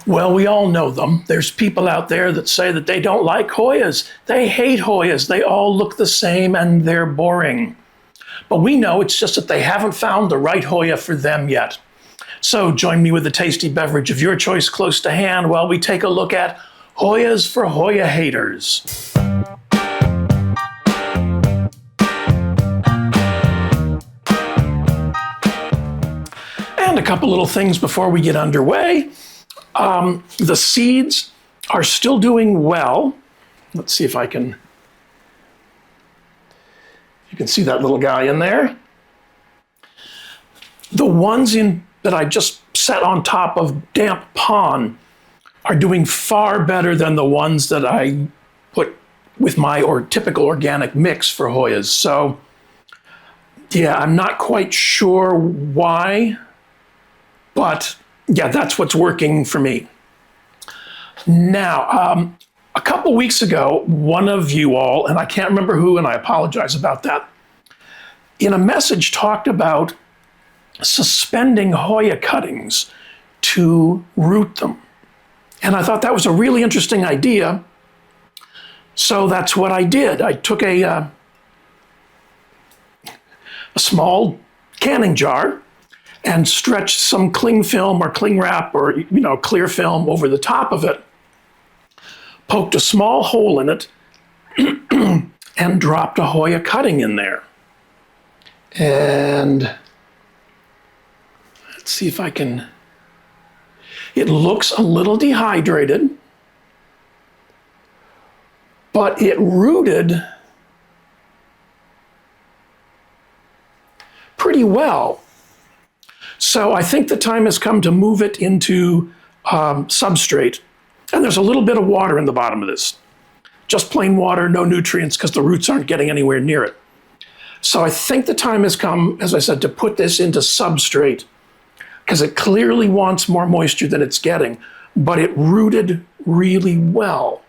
Well, we all know them. There's people out there that say that they don't like Hoyas. They hate Hoyas. They all look the same and they're boring. But we know it's just that they haven't found the right Hoya for them yet. So join me with a tasty beverage of your choice close to hand while we take a look at Hoyas for Hoya Haters. And a couple little things before we get underway. The seeds are still doing well. Let's see if I can, you can see that little guy in there. The ones that I just set on top of damp pond are doing far better than the ones that I put with my typical organic mix for Hoyas. So yeah, I'm not quite sure why, but yeah, that's what's working for me. Now, a couple weeks ago, one of you all, and I can't remember who, and I apologize about that, in a message talked about suspending Hoya cuttings to root them. And I thought that was a really interesting idea. So that's what I did. I took a small canning jar and stretched some cling film or cling wrap or clear film over the top of it, poked a small hole in it, and dropped a Hoya cutting in there. And let's see if I can, it looks a little dehydrated, but it rooted pretty well. So I think the time has come to move it into substrate. And there's a little bit of water in the bottom of this. Just plain water, no nutrients, because the roots aren't getting anywhere near it. So I think the time has come, as I said, to put this into substrate, because it clearly wants more moisture than it's getting, but it rooted really well.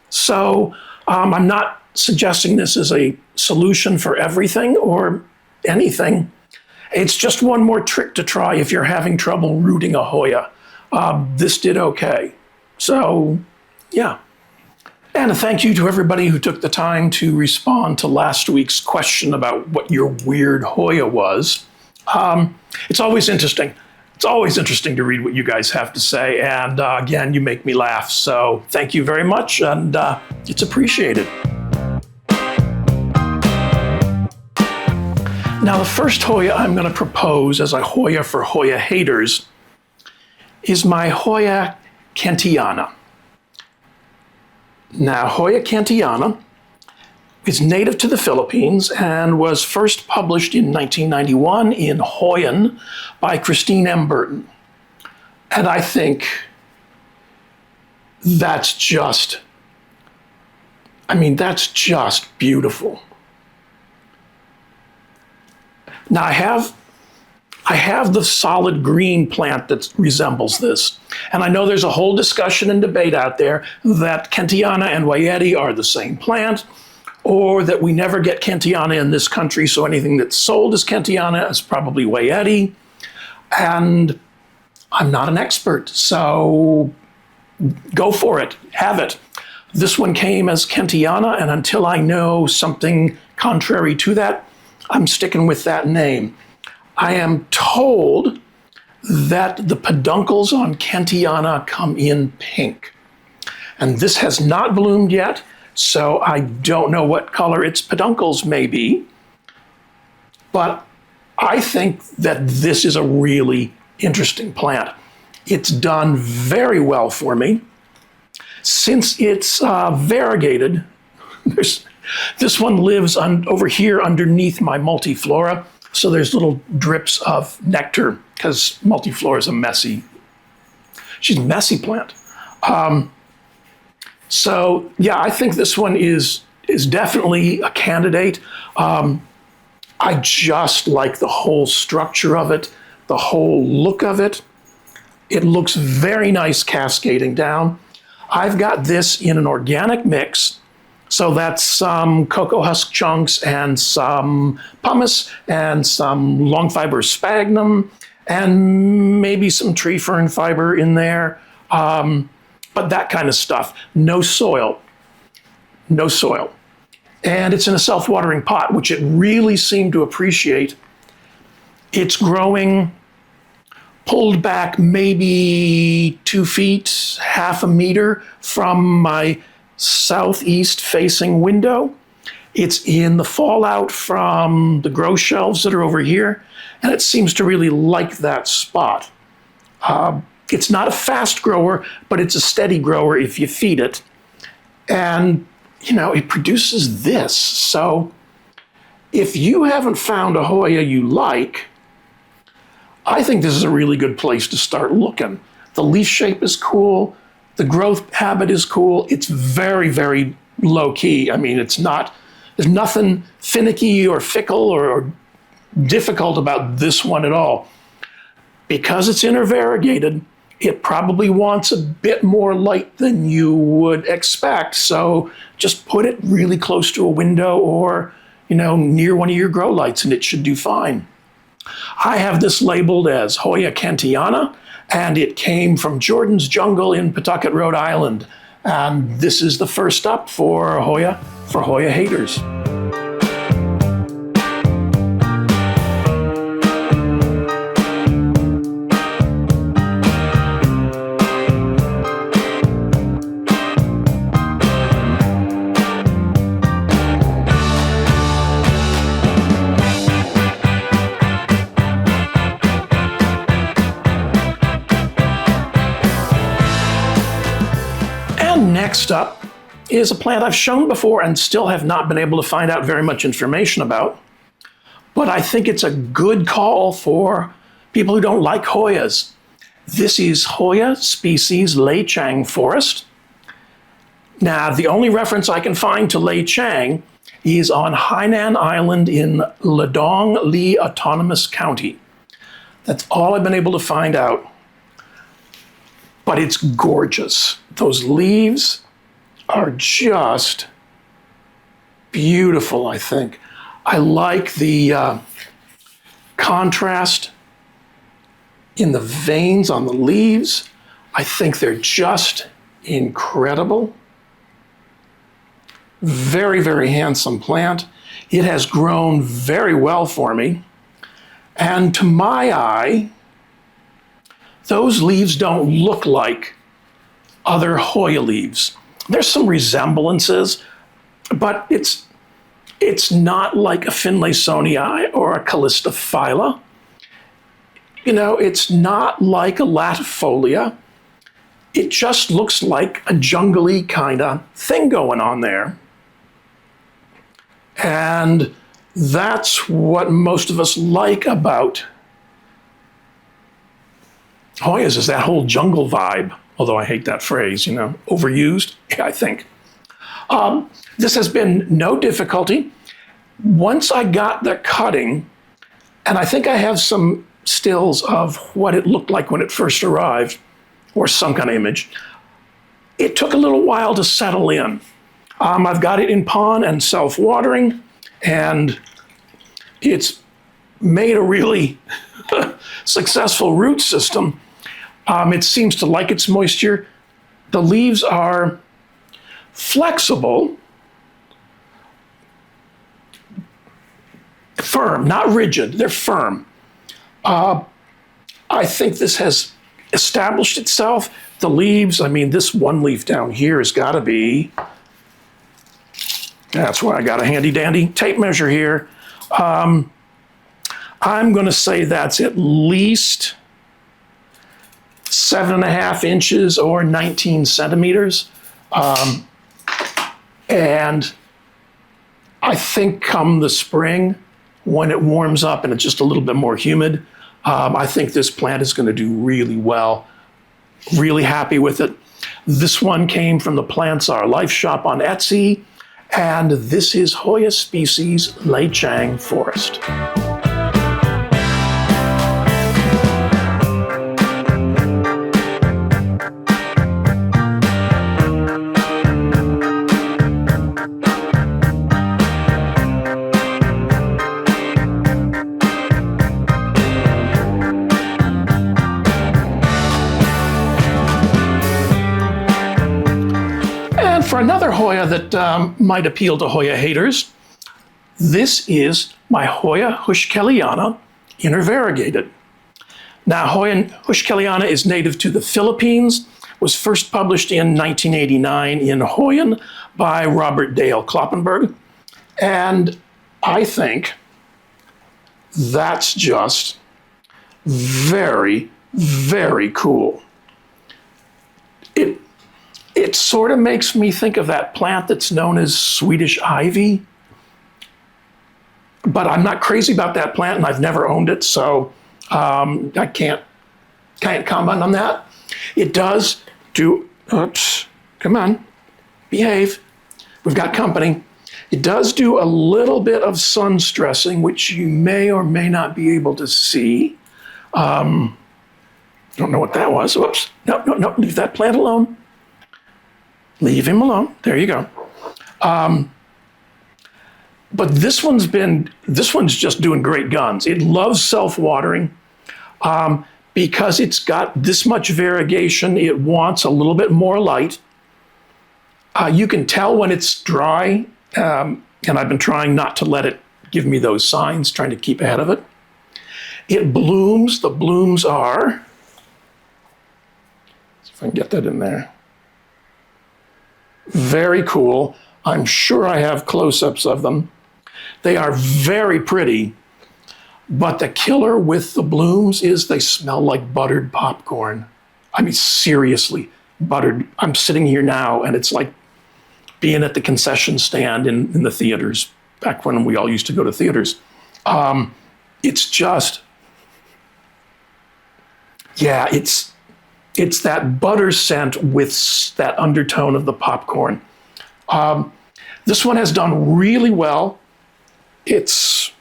So I'm not suggesting this is a solution for everything or anything. It's just one more trick to try if you're having trouble rooting a Hoya. This did okay. So, yeah. And a thank you to everybody who took the time to respond to last week's question about what your weird Hoya was. It's always interesting. It's always interesting to read what you guys have to say. And again, you make me laugh. So thank you very much. And it's appreciated. Now, the first Hoya I'm going to propose as a Hoya for Hoya haters is my Hoya kentiana. Now, Hoya kentiana is native to the Philippines and was first published in 1991 in Hoyan by Christine M. Burton. And I think that's just beautiful. Now, I have the solid green plant that resembles this. And I know there's a whole discussion and debate out there that kentiana and Hoyahead are the same plant, or that we never get kentiana in this country, so anything that's sold as kentiana is probably Hoyahead. And I'm not an expert, so go for it, have it. This one came as kentiana, and until I know something contrary to that, I'm sticking with that name. I am told that the peduncles on kentiana come in pink. And this has not bloomed yet, so I don't know what color its peduncles may be. But I think that this is a really interesting plant. It's done very well for me. Since it's variegated, this one lives over here underneath my multiflora. So there's little drips of nectar because multiflora is she's a messy plant. So yeah, I think this one is definitely a candidate. I just like the whole structure of it, the whole look of it. It looks very nice cascading down. I've got this in an organic mix. So that's some cocoa husk chunks and some pumice and some long fiber sphagnum and maybe some tree fern fiber in there. but that kind of stuff. No soil. No soil. And it's in a self-watering pot, which it really seemed to appreciate. It's growing pulled back maybe 2 feet, half a meter from my southeast facing window. It's in the fallout from the grow shelves that are over here, and it seems to really like that spot. It's not a fast grower, but it's a steady grower if you feed it. And, it produces this. So if you haven't found a Hoya you like, I think this is a really good place to start looking. The leaf shape is cool. The growth habit is cool. It's very, very low key. I mean, there's nothing finicky or fickle or difficult about this one at all. Because it's intervariegated, it probably wants a bit more light than you would expect. So just put it really close to a window or, near one of your grow lights and it should do fine. I have this labeled as Hoya kentiana, and it came from Jordan's Jungle in Pawtucket, Rhode Island. And this is the first up for Hoya haters. Next up is a plant I've shown before and still have not been able to find out very much information about, but I think it's a good call for people who don't like Hoyas. This is Hoya species Lei Chang forest. Now, the only reference I can find to Lei Chang is on Hainan Island in Ledong Li Autonomous County. That's all I've been able to find out. But it's gorgeous. Those leaves are just beautiful, I think. I like the contrast in the veins on the leaves. I think they're just incredible. Very, very handsome plant. It has grown very well for me. And to my eye, those leaves don't look like other Hoya leaves. There's some resemblances, but it's not like a Finlaysonii or a Callistophylla. It's not like a latifolia. It just looks like a jungly kind of thing going on there. And that's what most of us like about Hoyas, is that whole jungle vibe, although I hate that phrase, overused, I think. This has been no difficulty. Once I got the cutting, and I think I have some stills of what it looked like when it first arrived, or some kind of image, it took a little while to settle in. I've got it in pond and self-watering, and it's made a really successful root system. It seems to like its moisture. The leaves are flexible, firm, not rigid, they're firm. I think this has established itself. The leaves, this one leaf down here has got to be, that's why I got a handy dandy tape measure here. I'm going to say that's at least 7.5 inches or 19 centimeters. And I think come the spring, when it warms up and it's just a little bit more humid, I think this plant is going to do really well. Really happy with it. This one came from the Plants Are Life shop on Etsy, and this is Hoya species Lei Chang forest. for another Hoya that might appeal to Hoya haters, this is my Hoya heuschkeliana intervariegated. Now, Hoya heuschkeliana is native to the Philippines, was first published in 1989 in Hoyan by Robert Dale Kloppenberg, and I think that's just very, very cool. It sort of makes me think of that plant that's known as Swedish ivy, but I'm not crazy about that plant and I've never owned it, so I can't comment on that. It does do, oops, come on, behave. We've got company. It does do a little bit of sun stressing, which you may or may not be able to see. Don't know what that was. Whoops. No, leave that plant alone. Leave him alone. There you go. But this one's just doing great guns. It loves self-watering. Because it's got this much variegation, it wants a little bit more light. You can tell when it's dry, and I've been trying not to let it give me those signs, trying to keep ahead of it. It blooms. The blooms are, see if I can get that in there. Very cool. I'm sure I have close-ups of them. They are very pretty, but the killer with the blooms is they smell like buttered popcorn. I mean, seriously, buttered. I'm sitting here now, and it's like being at the concession stand in the theaters, back when we all used to go to theaters. It's just, yeah, it's that butter scent with that undertone of the popcorn. This one has done really well. It's,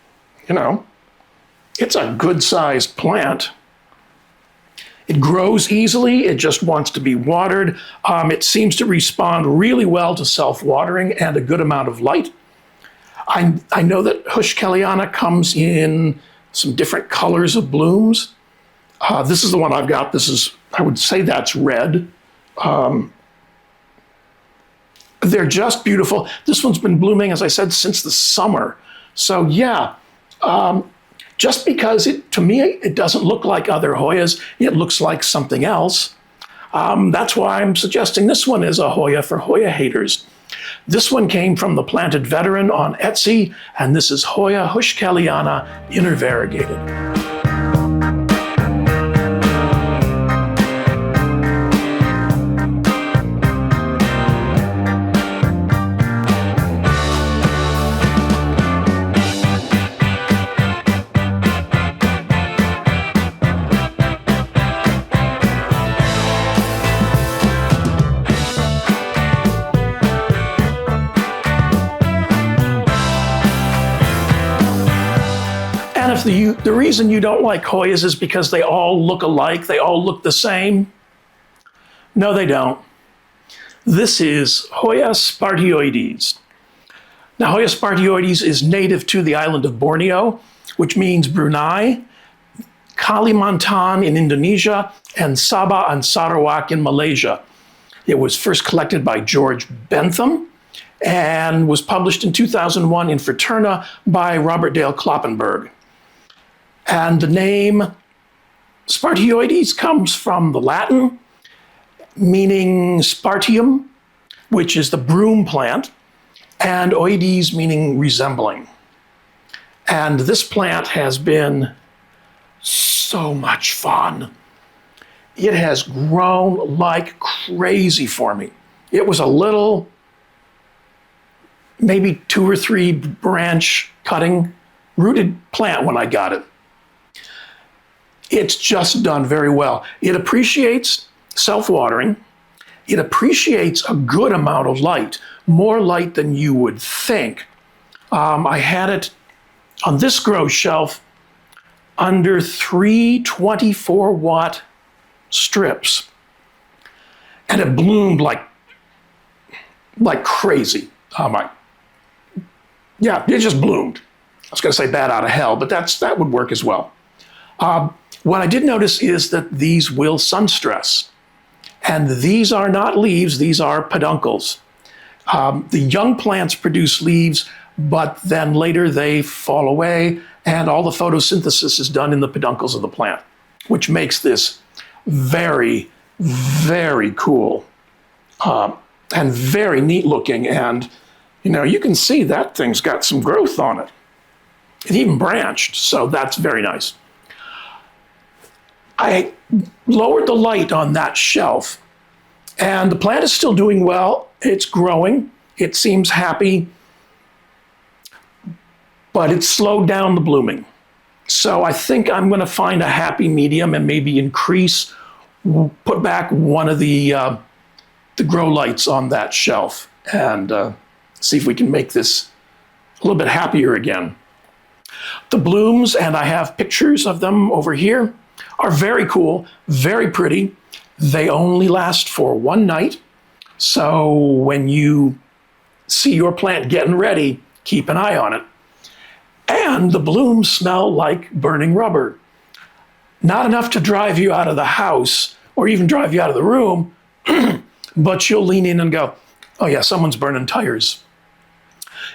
it's a good-sized plant. It grows easily. It just wants to be watered. It seems to respond really well to self-watering and a good amount of light. I know that heuschkeliana comes in some different colors of blooms. This is the one I've got. I would say that's red. They're just beautiful. This one's been blooming, as I said, since the summer. So yeah, just because to me, it doesn't look like other Hoyas, it looks like something else. That's why I'm suggesting this one is a Hoya for Hoya haters. This one came from the Planted Veteran on Etsy, and this is Hoya heuschkeliana intervariegated. The reason you don't like Hoyas is because they all look alike, they all look the same. No, they don't. This is Hoya spartioides. Now, Hoya spartioides is native to the island of Borneo, which means Brunei, Kalimantan in Indonesia, and Sabah and Sarawak in Malaysia. It was first collected by George Bentham and was published in 2001 in Fraterna by Robert Dale Kloppenberg. And the name spartioides comes from the Latin, meaning spartium, which is the broom plant, and oides, meaning resembling. And this plant has been so much fun. It has grown like crazy for me. It was a little, maybe 2 or 3 branch cutting, rooted plant when I got it. It's just done very well. It appreciates self-watering. It appreciates a good amount of light, more light than you would think. I had it on this grow shelf under 3 24-watt strips, and it bloomed like crazy. Yeah, it just bloomed. I was going to say bat out of hell, but that would work as well. What I did notice is that these will sun stress. And these are not leaves, these are peduncles. The young plants produce leaves, but then later they fall away, and all the photosynthesis is done in the peduncles of the plant, which makes this very, very cool and very neat looking. And, you know, you can see that thing's got some growth on it. It even branched, so that's very nice. I lowered the light on that shelf, and the plant is still doing well. It's growing. It seems happy, but it's slowed down the blooming. So I think I'm going to find a happy medium and maybe put back one of the grow lights on that shelf and see if we can make this a little bit happier again. The blooms, and I have pictures of them over here, are very cool, very pretty. They only last for one night. So when you see your plant getting ready, keep an eye on it. And the blooms smell like burning rubber. Not enough to drive you out of the house or even drive you out of the room, but you'll lean in and go, oh yeah, someone's burning tires.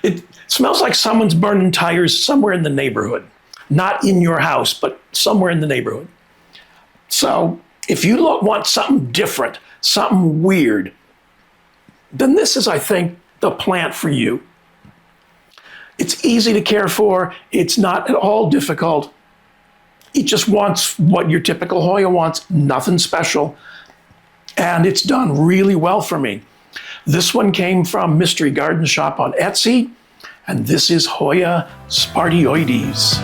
It smells like someone's burning tires somewhere in the neighborhood. Not in your house, but somewhere in the neighborhood. So if you want something different, something weird, then this is, I think, the plant for you. It's easy to care for. It's not at all difficult. It just wants what your typical Hoya wants, nothing special. And it's done really well for me. This one came from Mystery Garden Shop on Etsy, and this is Hoya spartioides.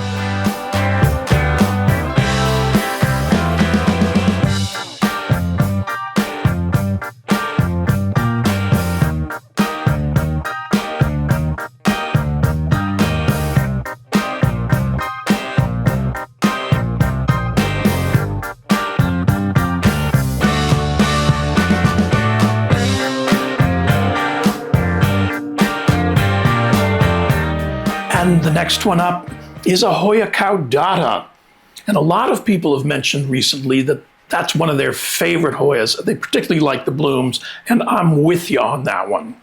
And the next one up is a Hoya caudata. And a lot of people have mentioned recently that that's one of their favorite Hoyas. They particularly like the blooms, and I'm with you on that one.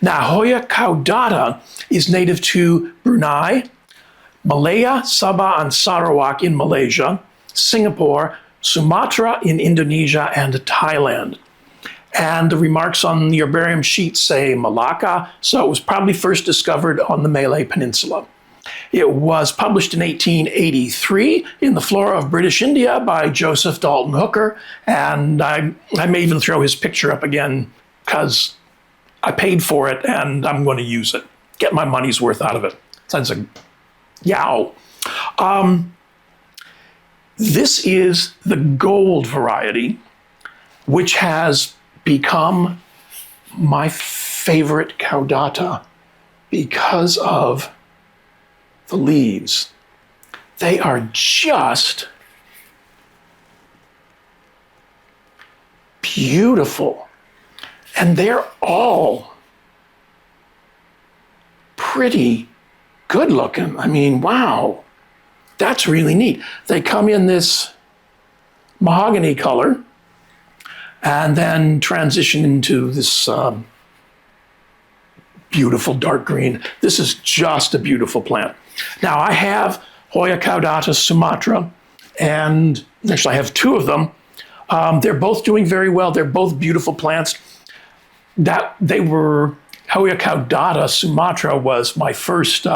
Now, Hoya caudata is native to Brunei, Malaya, Sabah, and Sarawak in Malaysia, Singapore, Sumatra in Indonesia, and Thailand. And the remarks on the herbarium sheet say Malacca, so it was probably first discovered on the Malay Peninsula. It was published in 1883 in the Flora of British India by Joseph Dalton Hooker, and I may even throw his picture up again because I paid for it and I'm going to use it. Get my money's worth out of it. Sounds like yow. This is the gold variety, which has become my favorite caudata because of the leaves. They are just beautiful. And they're all pretty good looking. I mean, wow, that's really neat. They come in this mahogany color and then transition into this beautiful dark green. This is just a beautiful plant. Now I have Hoya caudata Sumatra, and actually I have two of them. They're both doing very well. They're both beautiful plants. Hoya caudata Sumatra was my first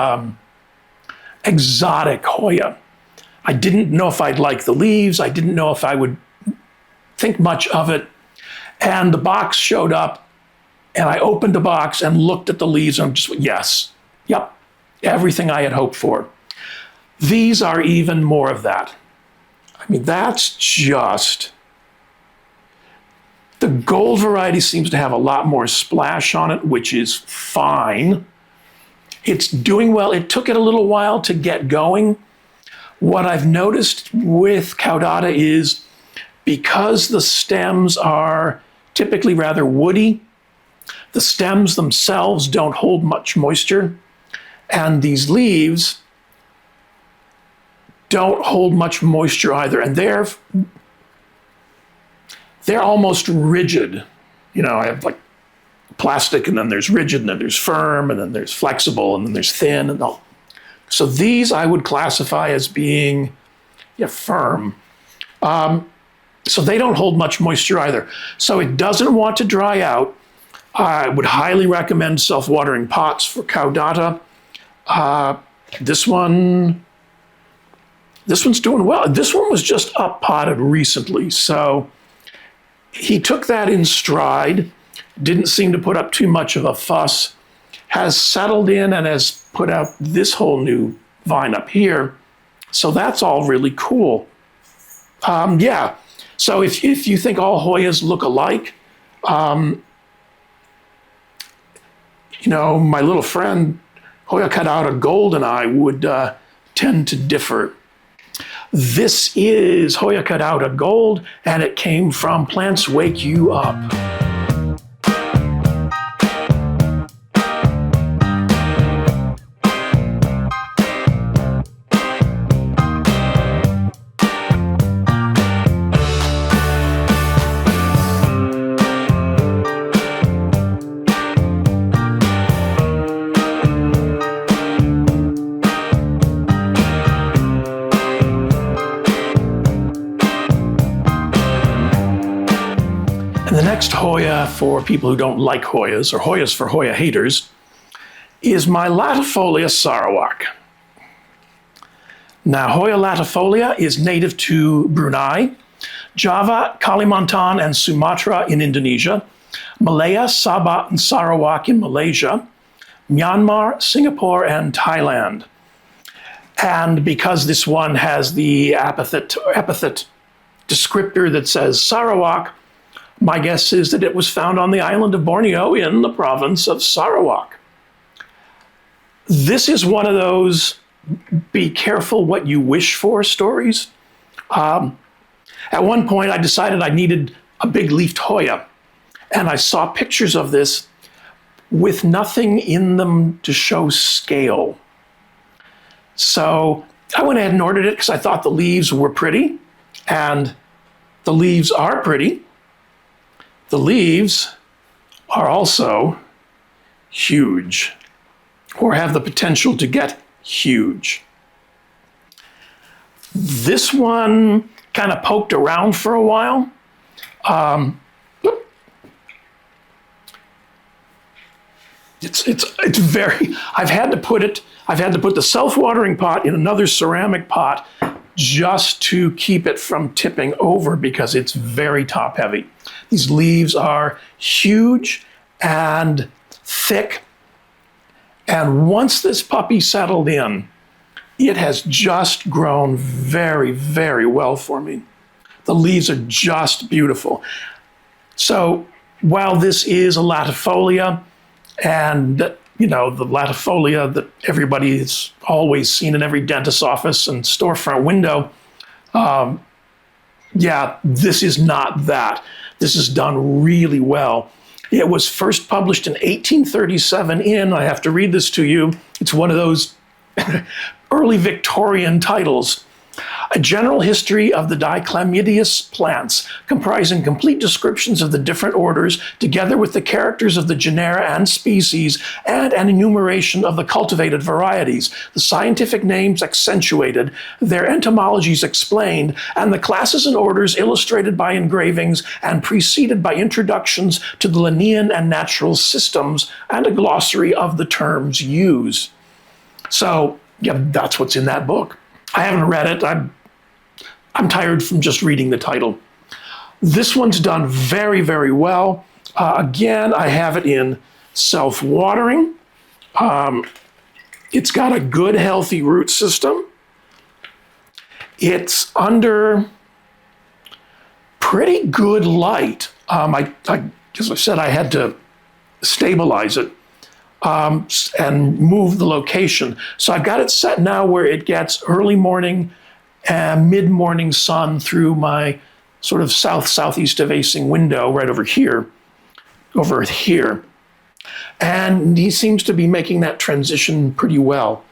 exotic Hoya. I didn't know if I'd like the leaves. I didn't know if I would think much of it. And the box showed up, and I opened the box and looked at the leaves, and I'm just, yes, yep, everything I had hoped for. These are even more of that. I mean, that's just, the gold variety seems to have a lot more splash on it, which is fine. It's doing well. It took it a little while to get going. What I've noticed with caudata is because the stems are typically rather woody, the stems themselves don't hold much moisture, and these leaves don't hold much moisture either, and they're almost rigid. You know, I have like plastic, and then there's rigid, and then there's firm, and then there's flexible, and then there's thin, and all. So these I would classify as being firm. So they don't hold much moisture either. So it doesn't want to dry out. I would highly recommend self-watering pots for caudata. This one's doing well. This one was just up potted recently, so he took that in stride, didn't seem to put up too much of a fuss, has settled in and has put out this whole new vine up here. So that's all really cool. So if you think all Hoyas look alike, my little friend Hoya Caudata Gold and I would tend to differ. This is Hoya Caudata Gold, and it came from Plants Wake You Up. The next Hoya for people who don't like Hoyas, or Hoyas for Hoya haters, is my latifolia Sarawak. Now, Hoya latifolia is native to Brunei, Java, Kalimantan, and Sumatra in Indonesia, Malaya, Sabah, and Sarawak in Malaysia, Myanmar, Singapore, and Thailand. And because this one has the epithet descriptor that says Sarawak, my guess is that it was found on the island of Borneo in the province of Sarawak. This is one of those be careful what you wish for stories. At one point, I decided I needed a big leafed Hoya, and I saw pictures of this with nothing in them to show scale. So I went ahead and ordered it because I thought the leaves were pretty, and the leaves are pretty. The leaves are also huge, or have the potential to get huge. This one kind of poked around for a while. It's very, I've had to put the self-watering pot in another ceramic pot just to keep it from tipping over because it's very top heavy. These leaves are huge and thick. And once this puppy settled in, it has just grown very, very well for me. The leaves are just beautiful. So while this is a latifolia, and the latifolia that everybody's always seen in every dentist's office and storefront window, this is not that. This is done really well. It was first published in 1837 in, I have to read this to you, it's one of those early Victorian titles. A general history of the dichlamydeous plants, comprising complete descriptions of the different orders, together with the characters of the genera and species, and an enumeration of the cultivated varieties, the scientific names accentuated, their etymologies explained, and the classes and orders illustrated by engravings and preceded by introductions to the Linnean and natural systems, and a glossary of the terms used. So, that's what's in that book. I haven't read it. I'm tired from just reading the title. This one's done very, very well. Again, I have it in self-watering. It's got a good, healthy root system. It's under pretty good light. As I said, I had to stabilize it and move the location. So I've got it set now where it gets early morning and mid-morning sun through my sort of southeast facing window right over here. And he seems to be making that transition pretty well.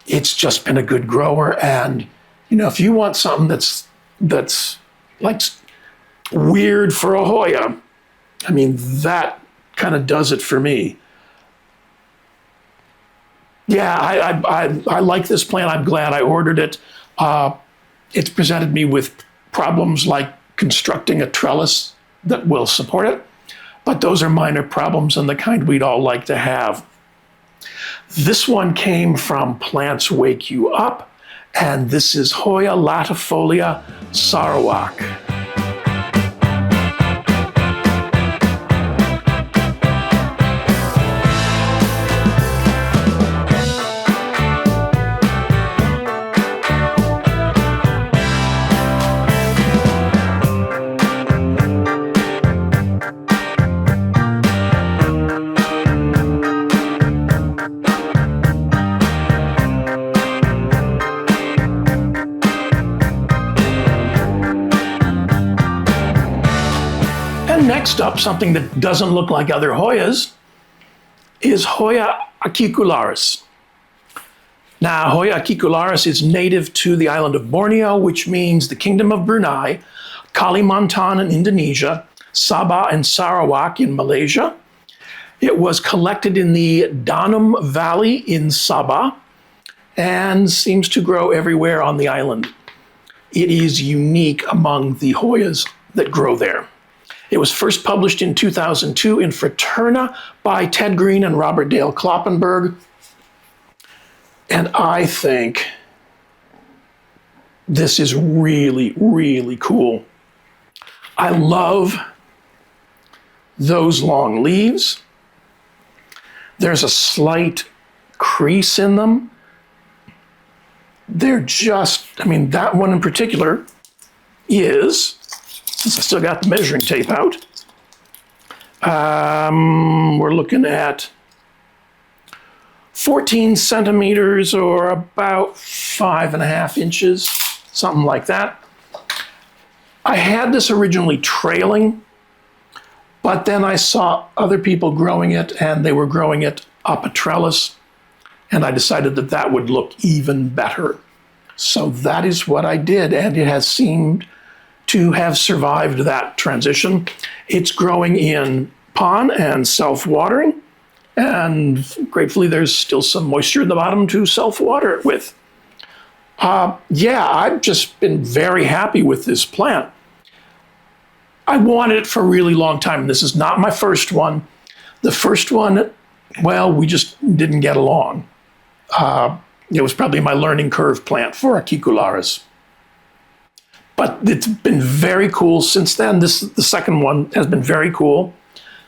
It's just been a good grower. And, if you want something that's like weird for a Hoya, I mean, that kind of does it for me. Yeah, I like this plant. I'm glad I ordered it. It's presented me with problems like constructing a trellis that will support it, but those are minor problems and the kind we'd all like to have. This one came from Plants Wake You Up, and this is Hoya latifolia Sarawak. Next up, something that doesn't look like other Hoyas is Hoya acicularis. Now, Hoya acicularis is native to the island of Borneo, which means the Kingdom of Brunei, Kalimantan in Indonesia, Sabah and Sarawak in Malaysia. It was collected in the Danum Valley in Sabah and seems to grow everywhere on the island. It is unique among the Hoyas that grow there. It was first published in 2002 in Fraterna by Ted Green and Robert Dale Kloppenberg. And I think this is really, really cool. I love those long leaves. There's a slight crease in them. They're just, I mean, that one in particular is, since I still got the measuring tape out, we're looking at 14 centimeters or about 5.5 inches, something like that. I had this originally trailing, but then I saw other people growing it and they were growing it up a trellis, and I decided that that would look even better. So that is what I did, and it has seemed to have survived that transition. It's growing in pond and self-watering, and gratefully there's still some moisture at the bottom to self-water it with. Yeah, I've just been very happy with this plant. I wanted it for a really long time. This is not my first one. The first one, well, we just didn't get along. It was probably my learning curve plant for acicularis. But it's been very cool since then. The second one has been very cool.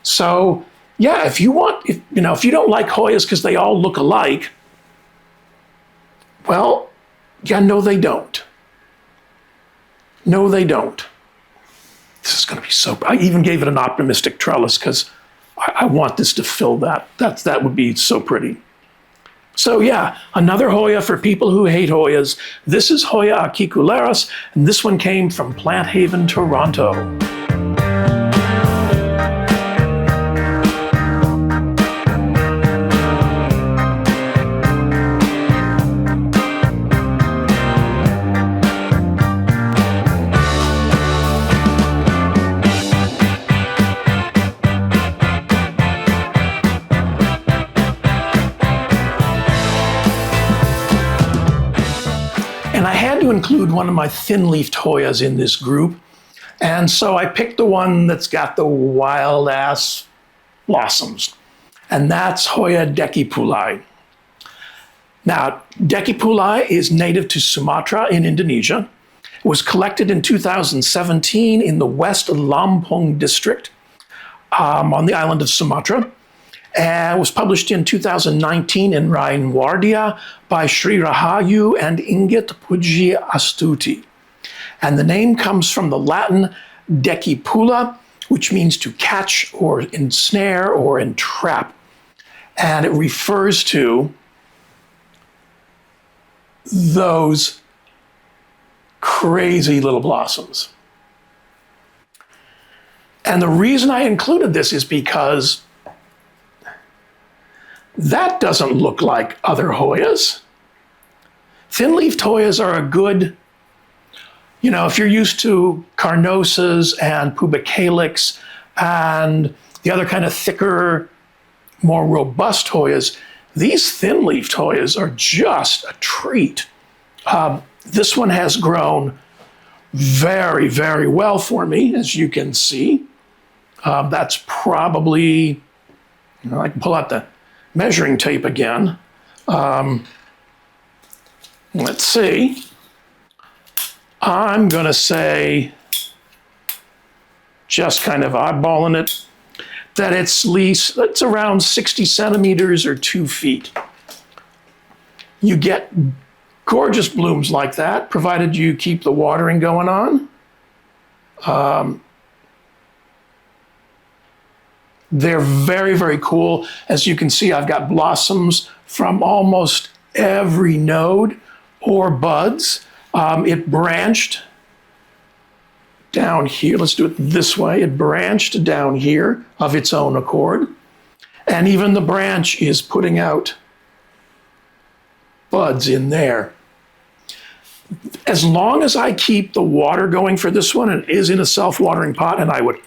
So yeah, if you don't like Hoyas because they all look alike, well, yeah, no, they don't. No, they don't. This is going to be so. I even gave it an optimistic trellis because I want this to fill that. That would be so pretty. So yeah, another Hoya for people who hate Hoyas. This is Hoya acicularis, and this one came from Plant Haven, Toronto. And I had to include one of my thin-leafed Hoyas in this group. And so I picked the one that's got the wild-ass blossoms. And that's Hoya decipulae. Now, decipulae is native to Sumatra in Indonesia. It was collected in 2017 in the West Lampung district on the island of Sumatra. And was published in 2019 in Raiwardia by Sri Rahayu and Inggit Puji Astuti. And the name comes from the Latin decipula, which means to catch or ensnare or entrap. And it refers to those crazy little blossoms. And the reason I included this is because that doesn't look like other Hoyas. Thin-leafed Hoyas are a good, if you're used to carnosas and pubicalyx and the other kind of thicker, more robust Hoyas. These thin-leafed Hoyas are just a treat. This one has grown very, very well for me, as you can see. That's probably, I can pull out the measuring tape again. Let's see. I'm going to say, just kind of eyeballing it, that it's around 60 centimeters or 2 feet. You get gorgeous blooms like that, provided you keep the watering going on. They're very, very cool. As you can see, I've got blossoms from almost every node or buds. It branched down here. Let's do it this way. It branched down here of its own accord. And even the branch is putting out buds in there. As long as I keep the water going for this one, and it is in a self-watering pot, and I would,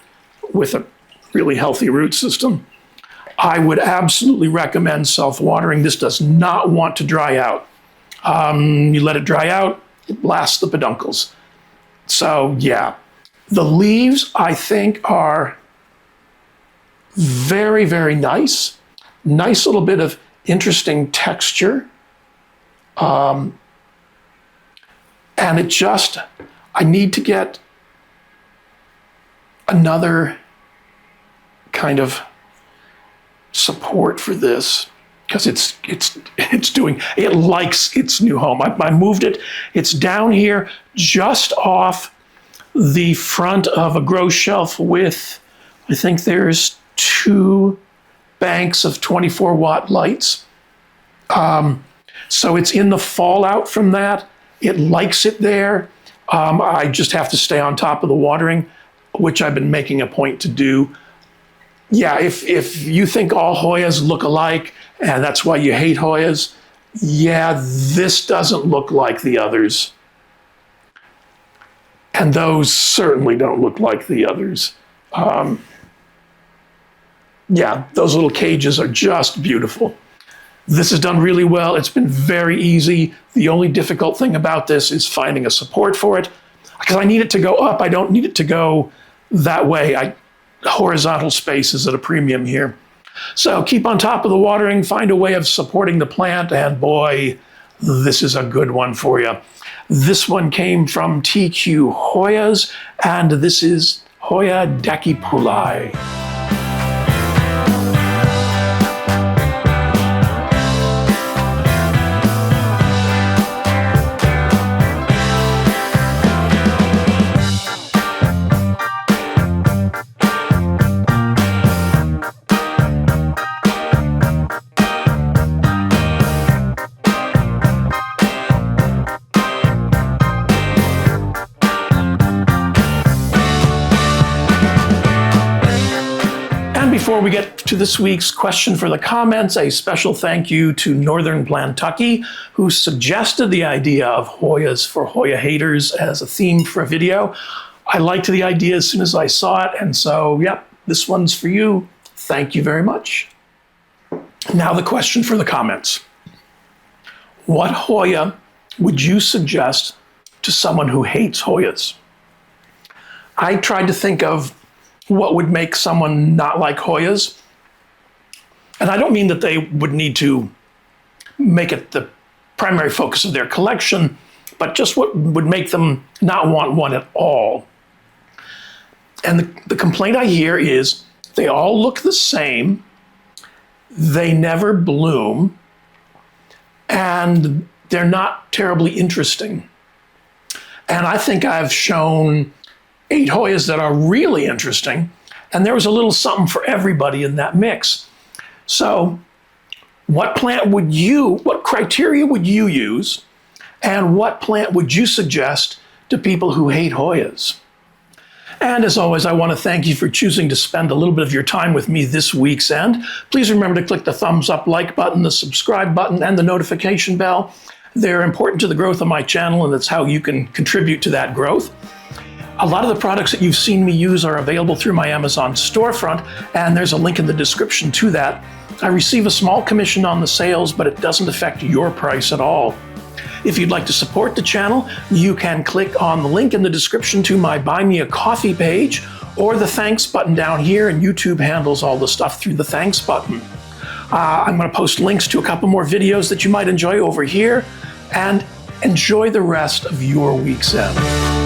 with a really healthy root system, I would absolutely recommend self-watering. This does not want to dry out. You let it dry out, it blasts the peduncles. So yeah, the leaves I think are very, very nice. Nice little bit of interesting texture. And it just, I need to get another kind of support for this, because it likes its new home. I moved it. It's down here just off the front of a grow shelf with, I think there's 2 banks of 24-watt lights. So it's in the fallout from that. It likes it there. I just have to stay on top of the watering, which I've been making a point to do. Yeah, if you think all Hoyas look alike and that's why you hate Hoyas, yeah, this doesn't look like the others. And those certainly don't look like the others. Yeah, those little cages are just beautiful. This is done really well. It's been very easy. The only difficult thing about this is finding a support for it, because I need it to go up. I don't need it to go that way. Horizontal space is at a premium here. So keep on top of the watering, find a way of supporting the plant, and boy, this is a good one for you. This one came from TQ Hoyas, and this is Hoya decipulae. Before we get to this week's question for the comments, a special thank you to Northern Plantucky, who suggested the idea of Hoyas for Hoya Haters as a theme for a video. I liked the idea as soon as I saw it, and so, yep, this one's for you. Thank you very much. Now the question for the comments. What Hoya would you suggest to someone who hates Hoyas? I tried to think of what would make someone not like Hoyas. And I don't mean that they would need to make it the primary focus of their collection, but just what would make them not want one at all. And the complaint I hear is they all look the same, they never bloom, and they're not terribly interesting. And I think I've shown 8 Hoyas that are really interesting, and there was a little something for everybody in that mix. So what criteria would you use, and what plant would you suggest to people who hate Hoyas? And as always, I want to thank you for choosing to spend a little bit of your time with me this week's end. Please remember to click the thumbs up like button, the subscribe button, and the notification bell. They're important to the growth of my channel, and that's how you can contribute to that growth. A lot of the products that you've seen me use are available through my Amazon storefront, and there's a link in the description to that. I receive a small commission on the sales, but it doesn't affect your price at all. If you'd like to support the channel, you can click on the link in the description to my Buy Me a Coffee page, or the thanks button down here, and YouTube handles all the stuff through the thanks button. I'm going to post links to a couple more videos that you might enjoy over here, and enjoy the rest of your week's end.